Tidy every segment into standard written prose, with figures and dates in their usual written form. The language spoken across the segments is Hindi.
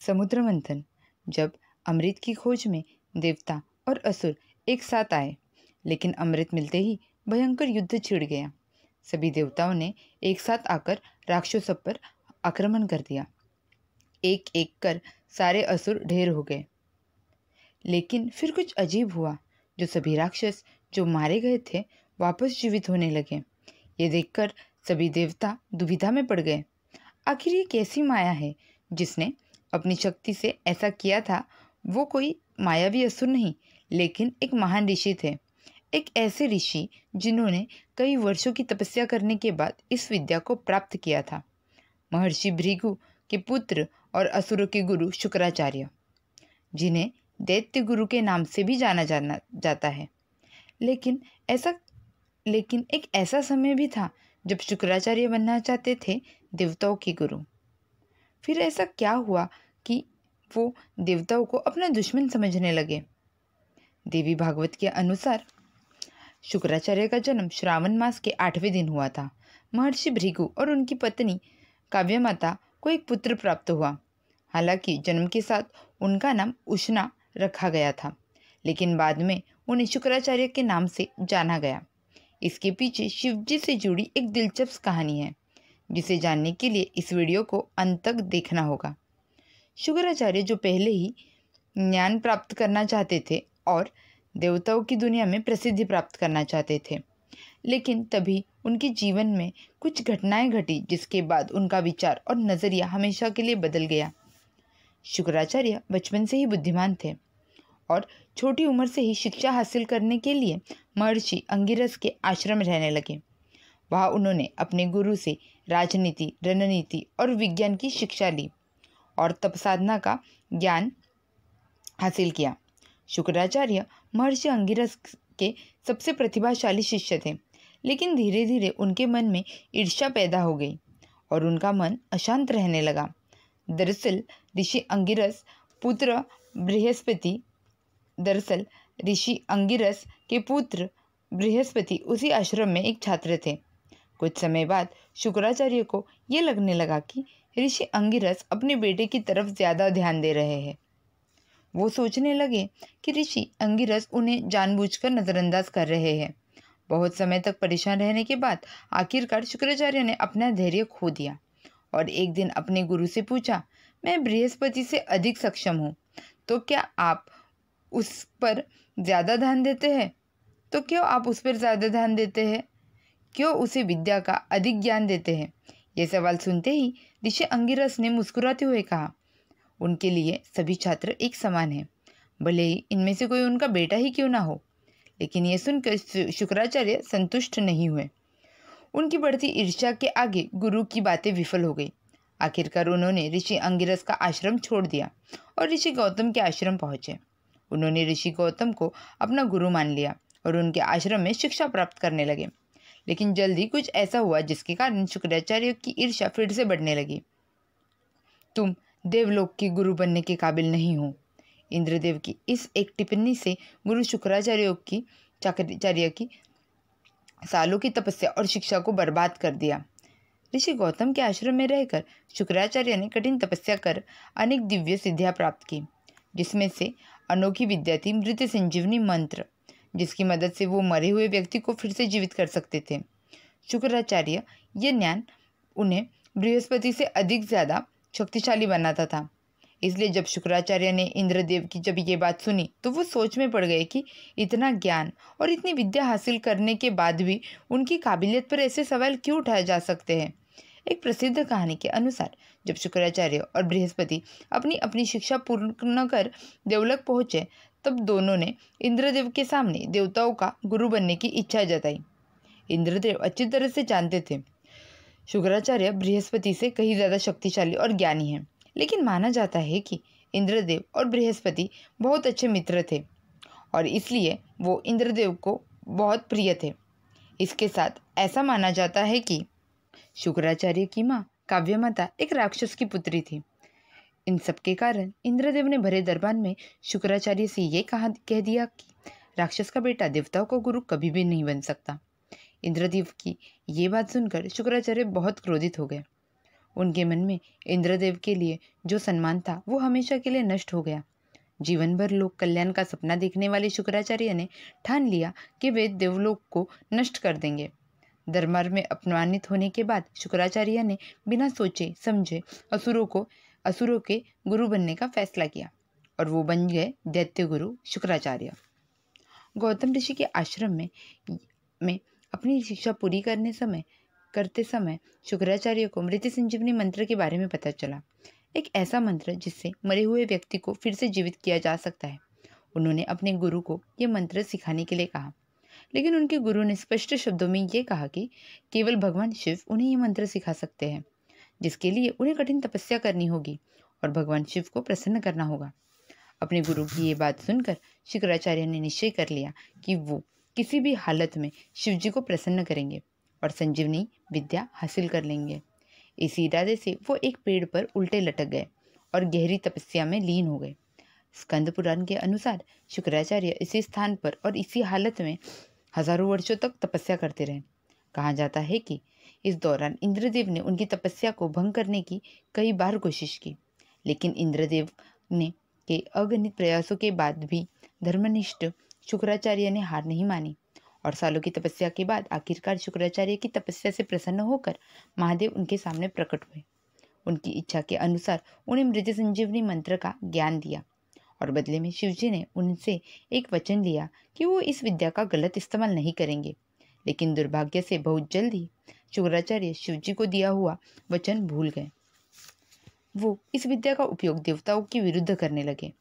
समुद्र मंथन। जब अमृत की खोज में देवता और असुर एक साथ आए, लेकिन अमृत मिलते ही भयंकर युद्ध छिड़ गया। सभी देवताओं ने एक साथ आकर राक्षसों पर आक्रमण कर दिया। एक एक कर सारे असुर ढेर हो गए। लेकिन फिर कुछ अजीब हुआ, जो सभी राक्षस जो मारे गए थे वापस जीवित होने लगे। ये देखकर सभी देवता दुविधा में पड़ गए। आखिर ये कैसी माया है जिसने अपनी शक्ति से ऐसा किया था। वो कोई मायावी असुर नहीं, लेकिन एक महान ऋषि थे। एक ऐसे ऋषि जिन्होंने कई वर्षों की तपस्या करने के बाद इस विद्या को प्राप्त किया था। महर्षि भृगु के पुत्र और असुरों के गुरु शुक्राचार्य, जिन्हें दैत्य गुरु के नाम से भी जाना जाता है। लेकिन एक ऐसा समय भी था जब शुक्राचार्य बनना चाहते थे देवताओं के गुरु। फिर ऐसा क्या हुआ कि वो देवताओं को अपना दुश्मन समझने लगे। देवी भागवत के अनुसार शुक्राचार्य का जन्म श्रावण मास के 8वें दिन हुआ था। महर्षि भृगु और उनकी पत्नी काव्यमाता को एक पुत्र प्राप्त हुआ। हालांकि जन्म के साथ उनका नाम उष्णा रखा गया था, लेकिन बाद में उन्हें शुक्राचार्य के नाम से जाना गया। इसके पीछे शिवजी से जुड़ी एक दिलचस्प कहानी है, जिसे जानने के लिए इस वीडियो को अंत तक देखना होगा। शुक्राचार्य जो पहले ही ज्ञान प्राप्त करना चाहते थे और देवताओं की दुनिया में प्रसिद्धि प्राप्त करना चाहते थे, लेकिन तभी उनके जीवन में कुछ घटनाएं घटी जिसके बाद उनका विचार और नज़रिया हमेशा के लिए बदल गया। शुक्राचार्य बचपन से ही बुद्धिमान थे और छोटी उम्र से ही शिक्षा हासिल करने के लिए महर्षि अंगिरस के आश्रम रहने लगे। वहाँ उन्होंने अपने गुरु से राजनीति, रणनीति और विज्ञान की शिक्षा ली और तप साधना का ज्ञान हासिल किया। शुक्राचार्य महर्षि अंगिरस के सबसे प्रतिभाशाली शिष्य थे, लेकिन धीरे धीरे उनके मन में ईर्ष्या पैदा हो गई और उनका मन अशांत रहने लगा। दरअसल ऋषि अंगिरस के पुत्र बृहस्पति उसी आश्रम में एक छात्र थे। कुछ समय बाद शुक्राचार्य को यह लगने लगा कि ऋषि अंगिरस अपने बेटे की तरफ ज़्यादा ध्यान दे रहे हैं। वो सोचने लगे कि ऋषि अंगिरस उन्हें जानबूझकर नज़रअंदाज कर रहे हैं। बहुत समय तक परेशान रहने के बाद आखिरकार शुक्राचार्य ने अपना धैर्य खो दिया और एक दिन अपने गुरु से पूछा, मैं बृहस्पति से अधिक सक्षम हूँ, तो क्या आप उस पर ज़्यादा ध्यान देते हैं? क्यों उसे विद्या का अधिक ज्ञान देते हैं? ये सवाल सुनते ही ऋषि अंगिरस ने मुस्कुराते हुए कहा, उनके लिए सभी छात्र एक समान हैं, भले ही इनमें से कोई उनका बेटा ही क्यों ना हो। लेकिन ये सुनकर शुक्राचार्य संतुष्ट नहीं हुए। उनकी बढ़ती ईर्ष्या के आगे गुरु की बातें विफल हो गई। आखिरकार उन्होंने ऋषि अंगिरस का आश्रम छोड़ दिया और ऋषि गौतम के आश्रम पहुंचे। उन्होंने ऋषि गौतम को अपना गुरु मान लिया और उनके आश्रम में शिक्षा प्राप्त करने लगे। लेकिन जल्दी कुछ ऐसा हुआ जिसके कारण शुक्राचार्य की ईर्ष्या फिर से बढ़ने लगी। तुम देवलोक के गुरु बनने के काबिल नहीं हो। इंद्रदेव की इस एक टिप्पणी से गुरु शुक्राचार्य की सालों की तपस्या और शिक्षा को बर्बाद कर दिया। ऋषि गौतम के आश्रम में रहकर शुक्राचार्य ने कठिन तपस्या कर अनेक दिव्य सिद्धियां प्राप्त की, जिसमें से अनोखी विद्या थी मृत संजीवनी मंत्र, जिसकी मदद से वो मरे हुए व्यक्ति को फिर से जीवित कर सकते थे। शुक्राचार्य ये ज्ञान उन्हें बृहस्पति से अधिक ज़्यादा शक्तिशाली बनाता था। इसलिए जब शुक्राचार्य ने इंद्रदेव की जब ये बात सुनी तो वो सोच में पड़ गए कि इतना ज्ञान और इतनी विद्या हासिल करने के बाद भी उनकी काबिलियत पर ऐसे सवाल क्यों उठाए जा सकते हैं। एक प्रसिद्ध कहानी के अनुसार जब शुक्राचार्य और बृहस्पति अपनी अपनी शिक्षा पूर्ण कर देवलोक पहुँचे, तब दोनों ने इंद्रदेव के सामने देवताओं का गुरु बनने की इच्छा जताई। इंद्रदेव अच्छी तरह से जानते थे शुक्राचार्य बृहस्पति से कहीं ज़्यादा शक्तिशाली और ज्ञानी हैं, लेकिन माना जाता है कि इंद्रदेव और बृहस्पति बहुत अच्छे मित्र थे और इसलिए वो इंद्रदेव को बहुत प्रिय थे। इसके साथ ऐसा माना जाता है कि शुक्राचार्य की माँ काव्यमाता एक राक्षस की पुत्री थी। इन सब के कारण इंद्रदेव ने भरे दरबार में शुक्राचार्य से ये कह दिया कि राक्षस का बेटा देवताओं का गुरु कभी भी नहीं बन सकता। इंद्रदेव की ये बात सुनकर शुक्राचार्य बहुत क्रोधित हो गए। उनके मन में इंद्रदेव के लिए जो सम्मान था वो हमेशा के लिए नष्ट हो गया। जीवन भर लोक कल्याण का सपना देखने वाले शुक्राचार्य ने ठान लिया कि वे देवलोक को नष्ट कर देंगे। धर्मार्थ में अपमानित होने के बाद शुक्राचार्य ने बिना सोचे समझे असुरों के गुरु बनने का फैसला किया और वो बन गए दैत्य गुरु शुक्राचार्य। गौतम ऋषि के आश्रम में अपनी शिक्षा पूरी करते समय शुक्राचार्य को मृत्यु संजीवनी मंत्र के बारे में पता चला, एक ऐसा मंत्र जिससे मरे हुए व्यक्ति को फिर से जीवित किया जा सकता है। उन्होंने अपने गुरु को यह मंत्र सिखाने के लिए कहा, लेकिन उनके गुरु ने स्पष्ट शब्दों में ये कहा कि केवल भगवान शिव उन्हें ये मंत्र सिखा सकते हैं, जिसके लिए उन्हें कठिन तपस्या करनी होगी और भगवान शिव को प्रसन्न करना होगा। अपने गुरु की ये बात सुनकर शुक्राचार्य ने निश्चय कर लिया कि वो किसी भी हालत में शिव जी को प्रसन्न करेंगे और संजीवनी विद्या हासिल कर लेंगे। इसी इरादे से वो एक पेड़ पर उल्टे लटक गए और गहरी तपस्या में लीन हो गए। स्कंद पुराण के अनुसार शुक्राचार्य इसी स्थान पर और इसी हालत में हजारों वर्षों तक तपस्या करते रहे। कहा जाता है कि इस दौरान इंद्रदेव ने उनकी तपस्या को भंग करने की कई बार कोशिश की, लेकिन इंद्रदेव ने के अगणित प्रयासों के बाद भी धर्मनिष्ठ शुक्राचार्य ने हार नहीं मानी और सालों की तपस्या के बाद आखिरकार शुक्राचार्य की तपस्या से प्रसन्न होकर महादेव उनके सामने प्रकट हुए। उनकी इच्छा के अनुसार उन्हें मृत्यु संजीवनी मंत्र का ज्ञान दिया और बदले में शिवजी ने उनसे एक वचन लिया कि वो इस विद्या का गलत इस्तेमाल नहीं करेंगे। लेकिन दुर्भाग्य से बहुत जल्द ही शुक्राचार्य शिवजी को दिया हुआ वचन भूल गए। वो इस विद्या का उपयोग देवताओं के विरुद्ध करने लगे।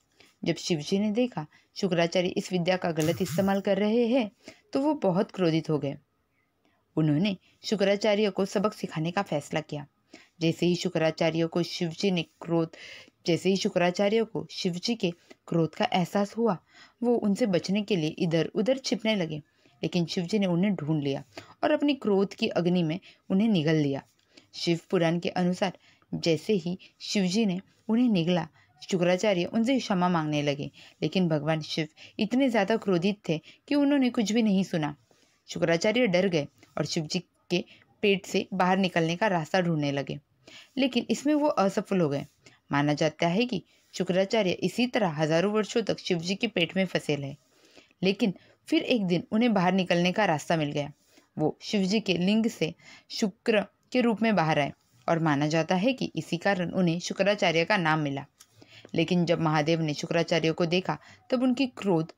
जब शिवजी ने देखा शुक्राचार्य इस विद्या का गलत इस्तेमाल कर रहे हैं तो वो बहुत क्रोधित हो गए। उन्होंने शुक्राचार्य को सबक सिखाने का फैसला किया। जैसे ही शुक्राचार्य को शिवजी के क्रोध का एहसास हुआ, वो उनसे बचने के लिए इधर उधर छिपने लगे, लेकिन शिवजी ने उन्हें ढूंढ लिया और अपनी क्रोध की अग्नि में उन्हें निगल लिया। शिव पुराण के अनुसार जैसे ही शिवजी ने उन्हें निगला, शुक्राचार्य उनसे क्षमा मांगने लगे, लेकिन भगवान शिव इतने ज्यादा क्रोधित थे कि उन्होंने कुछ भी नहीं सुना। शुक्राचार्य डर गए और शिवजी के पेट से बाहर निकलने का रास्ता ढूंढने लगे, लेकिन इसमें वो असफल हो गए। माना जाता है कि शुक्राचार्य इसी तरह हजारों वर्षों तक शिवजी के पेट में फंसे रहे, लेकिन फिर एक दिन उन्हें बाहर निकलने का रास्ता मिल गया। वो शिवजी के लिंग से शुक्र के रूप में बाहर आए और माना जाता है कि इसी कारण उन्हें शुक्राचार्य का नाम मिला। लेकिन जब महादेव ने शुक्राचार्य को देखा तब उनकी क्रोध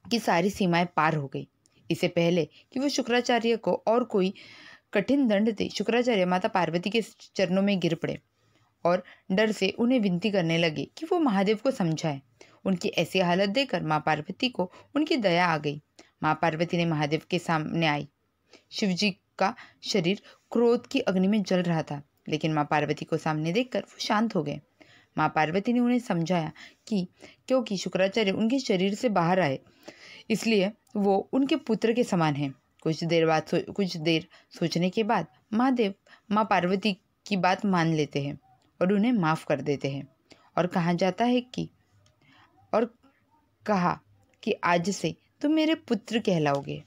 की सारी सीमाएं पार हो गई। इससे पहले कि वो शुक्राचार्य को और कोई कठिन दंड दे, शुक्राचार्य माता पार्वती के चरणों में गिर पड़े और डर से उन्हें विनती करने लगे कि वो महादेव को समझाए। उनकी ऐसी हालत देखकर माँ पार्वती को उनकी दया आ गई। माँ पार्वती ने महादेव के सामने आई। शिवजी का शरीर क्रोध की अग्नि में जल रहा था, लेकिन माँ पार्वती को सामने देखकर वो शांत हो गए। माँ पार्वती ने उन्हें समझाया कि क्योंकि शुक्राचार्य उनके शरीर से बाहर आए, इसलिए वो उनके पुत्र के समान हैं। कुछ देर सोचने के बाद महादेव माँ पार्वती की बात मान लेते हैं और उन्हें माफ कर देते हैं और कहा कि आज से तुम मेरे पुत्र कहलाओगे।